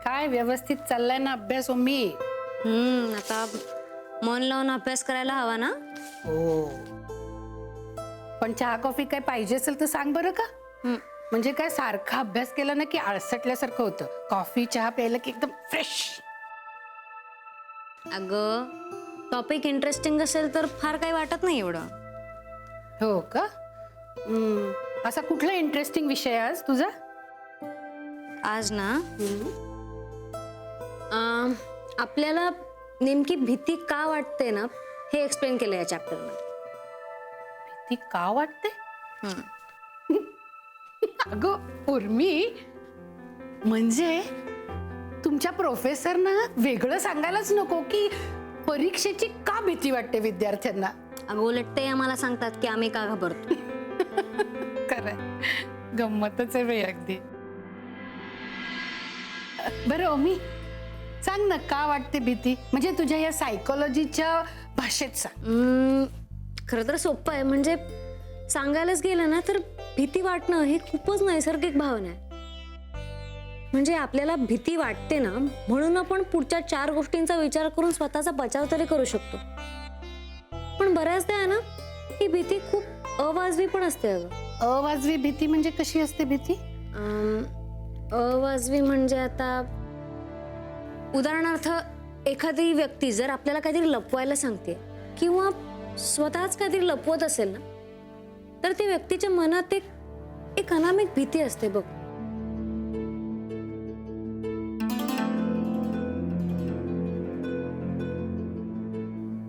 काय व्यवस्थित चाललाय ना अभ्यास मी? आता मन लावून अभ्यास करायला हवा ना. हो. पण चहा कॉफी काय पाहिजे असेल तर सांग बरं का. म्हणजे काय सारखा अभ्यास केला ना की आळसटल्यासारखं होतं. कॉफी चहा प्यायला की एकदम फ्रेश. अगं टॉपिक इंटरेस्टिंग असेल तर फार काही वाटत नाही एवढं. हो का? असा कुठला इंटरेस्टिंग विषय आज तुझा? आज ना आपल्याला नेमकी भीती का वाटते ना हे एक्सप्लेन केलं या चॅप्टर मध्ये. ती का वाटते? अगं उर्मी, म्हणजे तुमच्या प्रोफेसरना वेगळं सांगायलाच नको की परीक्षेची का भीती वाटते विद्यार्थ्यांना. अगं उलट ते आम्हाला सांगतात की आम्ही का घाबरतो. खरंय, गंमतच आहे बाई अगदी. बरं ओमी, सांग ना का वाटते भीती, म्हणजे तुझ्या या सायकोलॉजीच्या भाषेत सांग. खरं तर सोपं आहे. म्हणजे सांगायलाच गेलं ना तर भीती वाटणं ही खूपच नैसर्गिक भावना आहे. म्हणजे आपल्याला भीती वाटते ना म्हणून आपण पुढच्या 4 गोष्टींचा विचार करून स्वतःचा बचाव तरी करू शकतो. पण बऱ्याचदा आहे ना ही भीती खूप अवाजवी पण असते. अगं अवाजवी भीती म्हणजे कशी असते भीती? अवाजवी म्हणजे आता उदाहरणार्थ एखादी व्यक्ती जर आपल्याला काहीतरी लपवायला सांगते किंवा स्वतःच काहीतरी लपवत असेल ना तर त्या व्यक्तीच्या मनात एक अनामिक भीती असते बघ.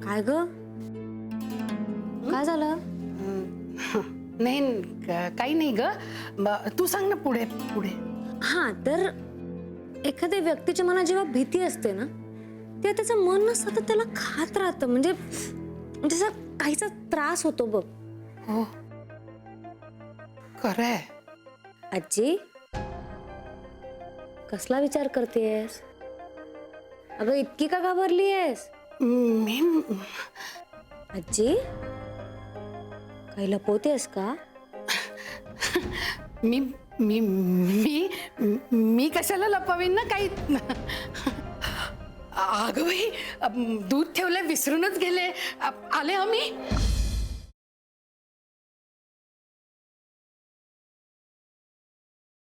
काय ग, काय झालं? नाही काही नाही ग, तू सांग ना पुढे पुढे. हा, तर एखाद्या व्यक्तीच्या मनात जेव्हा भीती असते ना तेव्हा त्याचं मन ना सतत त्याला खात राहतं. म्हणजे त्याचा काहीचा त्रास होतो बघ. हो खरंय. आजी, कसला विचार करतेस? अगं इतकी का घाबरली आहेस? मी आजी, काही लपवतेस का? मी मी मी मी कशाला लपवीन ना काही. अगं बाई, दूध ठेवलंय विसरूनच गेले. आले आम्ही.